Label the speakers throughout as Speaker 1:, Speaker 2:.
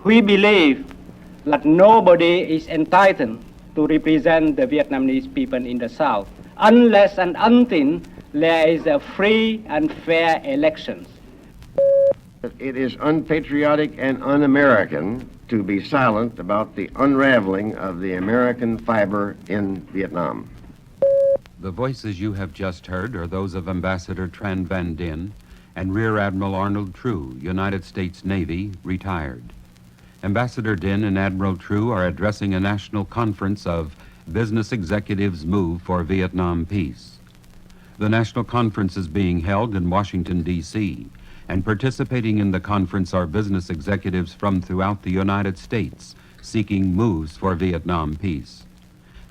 Speaker 1: We believe that nobody is entitled to represent the Vietnamese people in the South unless and until there is a free and fair elections.
Speaker 2: It is unpatriotic and un-American to be silent about the unraveling of the American fiber in Vietnam.
Speaker 3: The voices you have just heard are those of Ambassador Tran Van Dien and Rear Admiral Arnold True, United States Navy, retired. Ambassador Dinh and Admiral True are addressing a national conference of Business Executives Move for Vietnam Peace. The national conference is being held in Washington, D.C., and participating in the conference are business executives from throughout the United States seeking moves for Vietnam peace.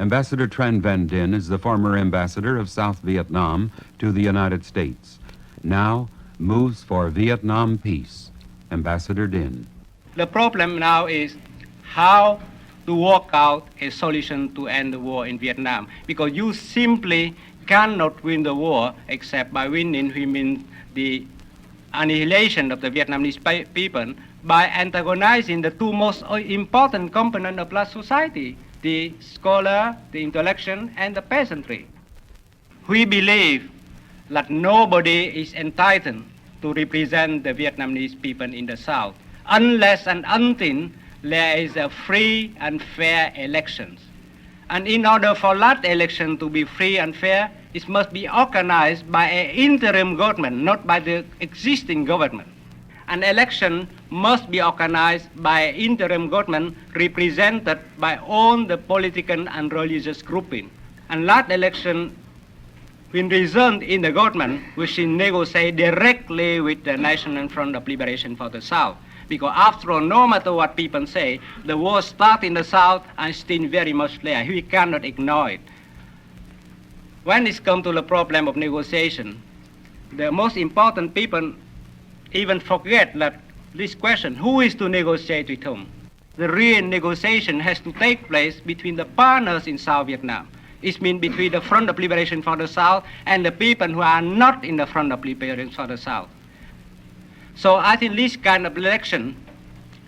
Speaker 3: Ambassador Tran Van Dien is the former ambassador of South Vietnam to the United States. Now, moves for Vietnam peace. Ambassador Dinh.
Speaker 1: The problem now is how to work out a solution to end the war in Vietnam, because you simply cannot win the war except by winning, which means the annihilation of the Vietnamese people, by antagonizing the two most important components of black society, the scholar, the intellectual, and the peasantry. We believe that nobody is entitled to represent the Vietnamese people in the South unless and until there is a free and fair elections. And in order for that election to be free and fair, it must be organized by an interim government, not by the existing government. An election must be organized by an interim government represented by all the political and religious grouping. And that election will result in the government which will negotiate directly with the National Front of Liberation for the South. Because after all, no matter what people say, the war starts in the South and still very much there. We cannot ignore it. When it comes to the problem of negotiation, the most important people even forget that this question, who is to negotiate with whom? The real negotiation has to take place between the partners in South Vietnam. It means between the Front of Liberation for the South and the people who are not in the Front of Liberation for the South. So I think this kind of election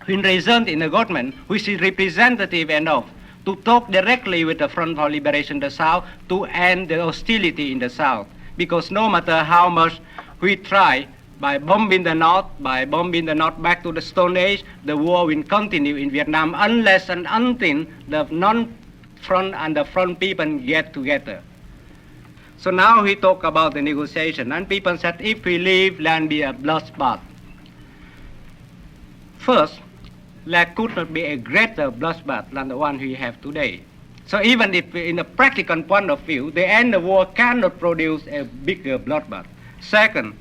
Speaker 1: will result in a government which is representative enough to talk directly with the Front for Liberation in the South to end the hostility in the South. Because no matter how much we try, by bombing the North back to the Stone Age, the war will continue in Vietnam unless and until the non-front and the front people get together. So now we talk about the negotiation, and people said if we leave, there will be a bloodbath. First, there could not be a greater bloodbath than the one we have today. So even if in a practical point of view, the end of war cannot produce a bigger bloodbath. Second,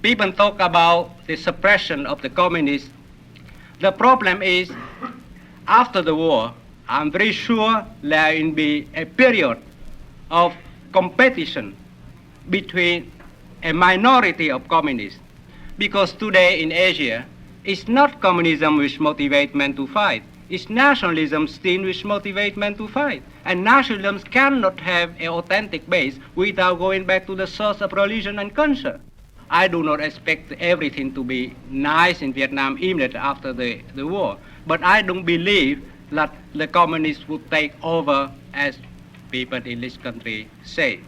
Speaker 1: people talk about the suppression of the communists. The problem is, after the war, I'm very sure there will be a period of competition between a minority of communists. Because today in Asia, it's not communism which motivates men to fight. It's nationalism still which motivates men to fight. And nationalism cannot have an authentic base without going back to the source of religion and culture. I do not expect everything to be nice in Vietnam immediately after the war. But I don't believe that the communists would take over as people in this country say.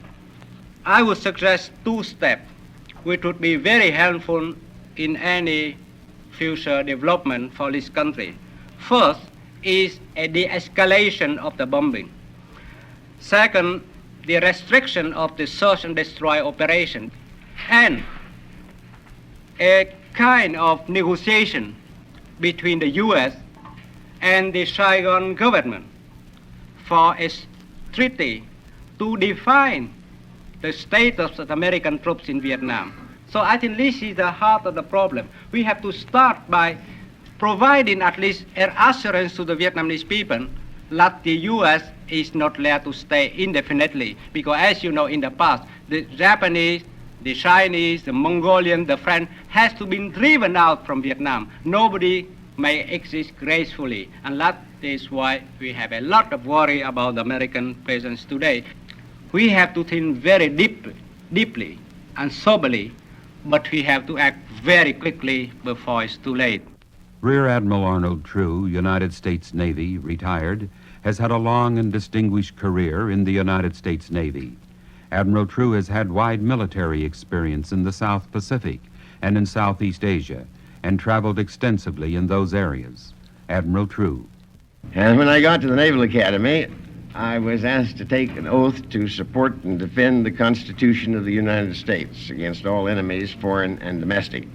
Speaker 1: I would suggest two steps which would be very helpful in any future development for this country. First is a de-escalation of the bombing. Second, the restriction of the search and destroy operation. And a kind of negotiation between the U.S. and the Saigon government for a treaty to define the status of American troops in Vietnam. So I think this is the heart of the problem. We have to start by providing at least an assurance to the Vietnamese people that the U.S. is not there to stay indefinitely. Because as you know, in the past, the Japanese, the Chinese, the Mongolian, the French has to be driven out from Vietnam. Nobody may exist gracefully. And that is why we have a lot of worry about the American presence today. We have to think very deeply and soberly, but we have to act very quickly before it's too late.
Speaker 3: Rear Admiral Arnold True, United States Navy, retired, has had a long and distinguished career in the United States Navy. Admiral True has had wide military experience in the South Pacific and in Southeast Asia, and traveled extensively in those areas. Admiral True.
Speaker 2: And when I got to the Naval Academy, I was asked to take an oath to support and defend the Constitution of the United States against all enemies, foreign and domestic.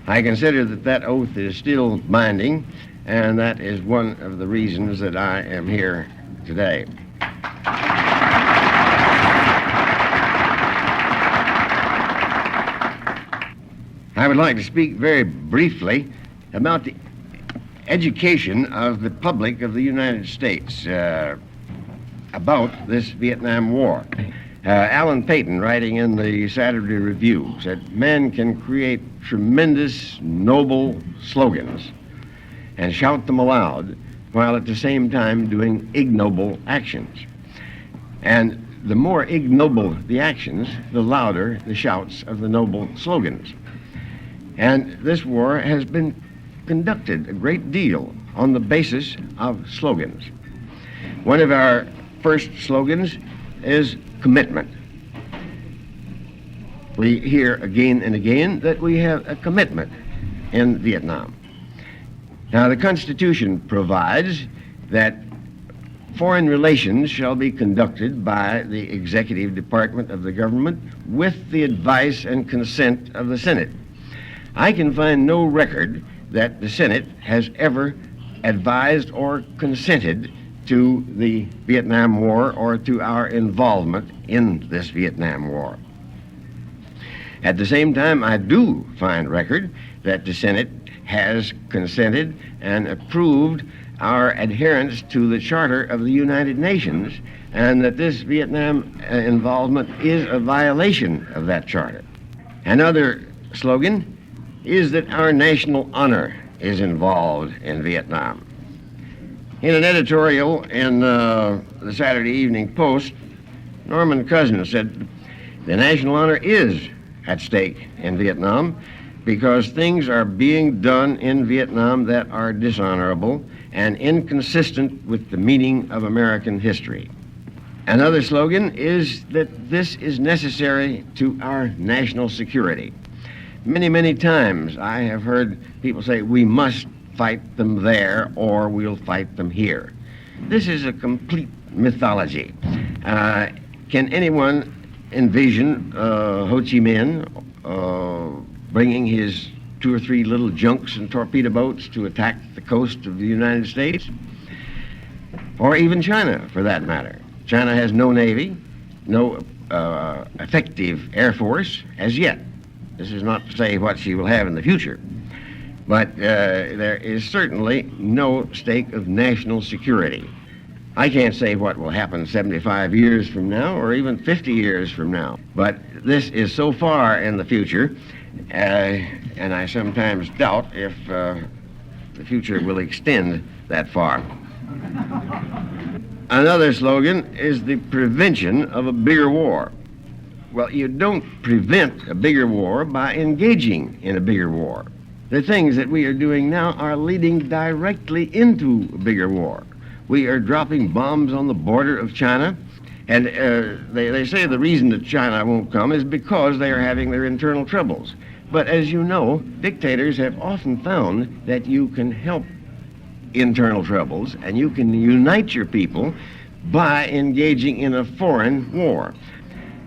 Speaker 2: I consider that that oath is still binding, and that is one of the reasons that I am here today. I would like to speak very briefly about the education of the public of the United States about this Vietnam War. Alan Paton, writing in the Saturday Review, said, "Men can create tremendous, noble slogans and shout them aloud while at the same time doing ignoble actions. And the more ignoble the actions, the louder the shouts of the noble slogans." And this war has been conducted a great deal on the basis of slogans. One of our first slogans is commitment. We hear again and again that we have a commitment in Vietnam. Now, the Constitution provides that foreign relations shall be conducted by the executive department of the government with the advice and consent of the Senate. I can find no record that the Senate has ever advised or consented to the Vietnam War or to our involvement in this Vietnam War. At the same time, I do find record that the Senate has consented and approved our adherence to the Charter of the United Nations, and that this Vietnam involvement is a violation of that charter. Another slogan is that our national honor is involved in Vietnam. In an editorial in the Saturday Evening Post, Norman Cousins said, "The national honor is at stake in Vietnam because things are being done in Vietnam that are dishonorable and inconsistent with the meaning of American history." Another slogan is that this is necessary to our national security. Many, many times I have heard people say, "We must fight them there or we'll fight them here." This is a complete mythology. Can anyone envision Ho Chi Minh bringing his 2 or 3 little junks and torpedo boats to attack the coast of the United States? Or even China, for that matter. China has no navy, no effective air force as yet. This is not to say what she will have in the future. But there is certainly no stake of national security. I can't say what will happen 75 years from now or even 50 years from now. But this is so far in the future, and I sometimes doubt if the future will extend that far. Another slogan is the prevention of a bigger war. Well, you don't prevent a bigger war by engaging in a bigger war. The things that we are doing now are leading directly into a bigger war. We are dropping bombs on the border of China, and they say the reason that China won't come is because they are having their internal troubles. But as you know, dictators have often found that you can help internal troubles and you can unite your people by engaging in a foreign war.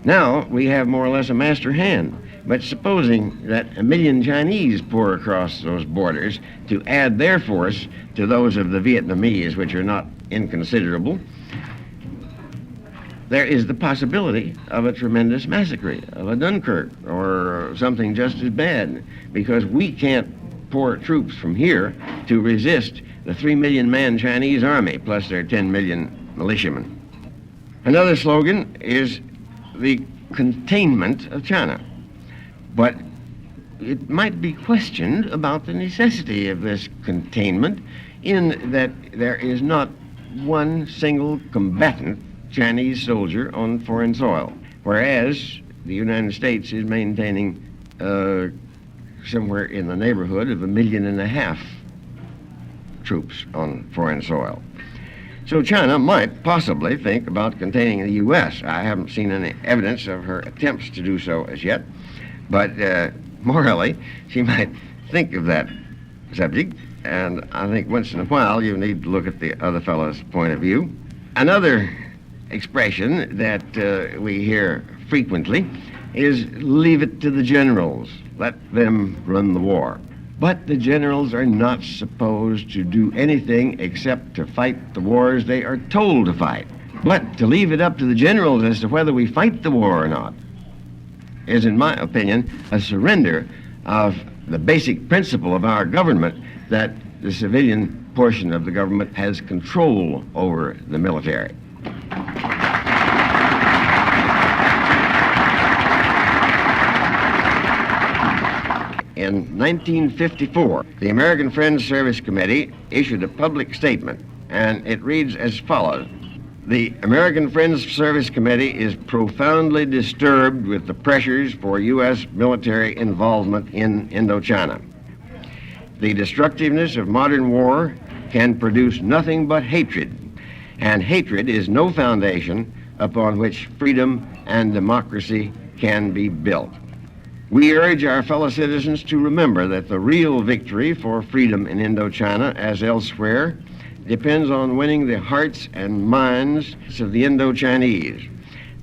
Speaker 2: Now we have more or less a master hand, but supposing that 1 million Chinese pour across those borders to add their force to those of the Vietnamese, which are not inconsiderable, there is the possibility of a tremendous massacre, of a Dunkirk, or something just as bad, because we can't pour troops from here to resist the 3 million man Chinese army, plus their 10 million militiamen. Another slogan is the containment of China. But it might be questioned about the necessity of this containment, in that there is not one single combatant Chinese soldier on foreign soil, whereas the United States is maintaining somewhere in the neighborhood of 1.5 million troops on foreign soil. So China might possibly think about containing the U.S. I haven't seen any evidence of her attempts to do so as yet, but morally, she might think of that subject, and I think once in a while you need to look at the other fellow's point of view. Another expression that we hear frequently is leave it to the generals, let them run the war. But the generals are not supposed to do anything except to fight the wars they are told to fight. But to leave it up to the generals as to whether we fight the war or not is, in my opinion, a surrender of the basic principle of our government that the civilian portion of the government has control over the military. In 1954, the American Friends Service Committee issued a public statement, and it reads as follows. The American Friends Service Committee is profoundly disturbed with the pressures for U.S. military involvement in Indochina. The destructiveness of modern war can produce nothing but hatred, and hatred is no foundation upon which freedom and democracy can be built. We urge our fellow citizens to remember that the real victory for freedom in Indochina, as elsewhere, depends on winning the hearts and minds of the Indochinese.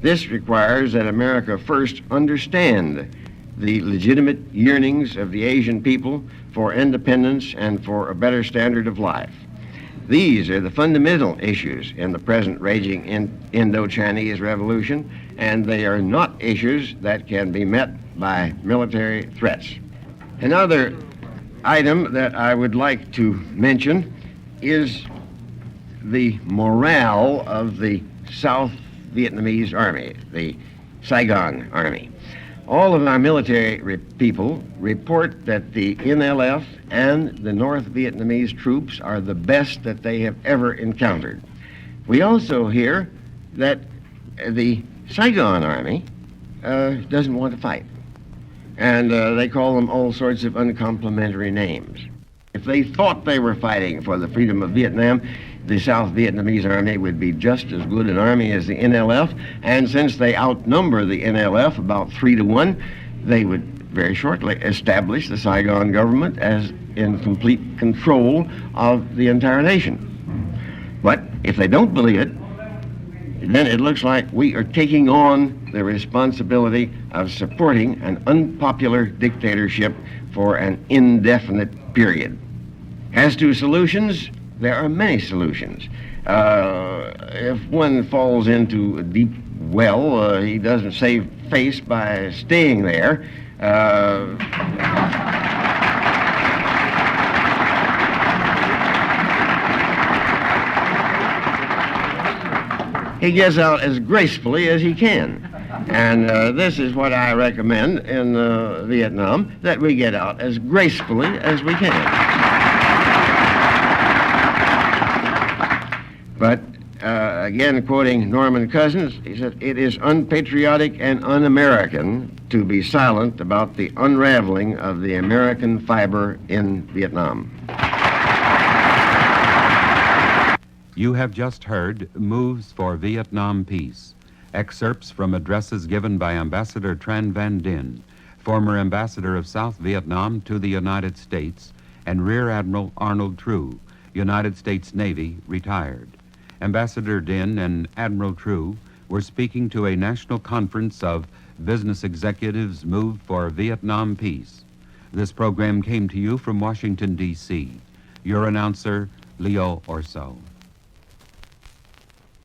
Speaker 2: This requires that America first understand the legitimate yearnings of the Asian people for independence and for a better standard of life. These are the fundamental issues in the present raging Indo-Chinese revolution, and they are not issues that can be met by military threats. Another item that I would like to mention is the morale of the South Vietnamese Army, the Saigon Army. All of our military people report that the NLF and the North Vietnamese troops are the best that they have ever encountered. We also hear that the Saigon Army doesn't want to fight, and they call them all sorts of uncomplimentary names. If they thought they were fighting for the freedom of Vietnam, the South Vietnamese Army would be just as good an army as the NLF, and since they outnumber the NLF about 3 to 1, they would very shortly establish the Saigon government as in complete control of the entire nation. But if they don't believe it, then it looks like we are taking on the responsibility of supporting an unpopular dictatorship for an indefinite period. As to solutions, there are many solutions. If one falls into a deep well, he doesn't save face by staying there. He gets out as gracefully as he can. And this is what I recommend in Vietnam, that we get out as gracefully as we can. But again, quoting Norman Cousins, he said, "It is unpatriotic and un-American to be silent about the unraveling of the American fiber in Vietnam."
Speaker 3: You have just heard Moves for Vietnam Peace, excerpts from addresses given by Ambassador Tran Van Dinh, former ambassador of South Vietnam to the United States, and Rear Admiral Arnold True, United States Navy, retired. Ambassador Dinh and Admiral True were speaking to a national conference of business executives moved for Vietnam peace. This program came to you from Washington, D.C. Your announcer, Leo Orso.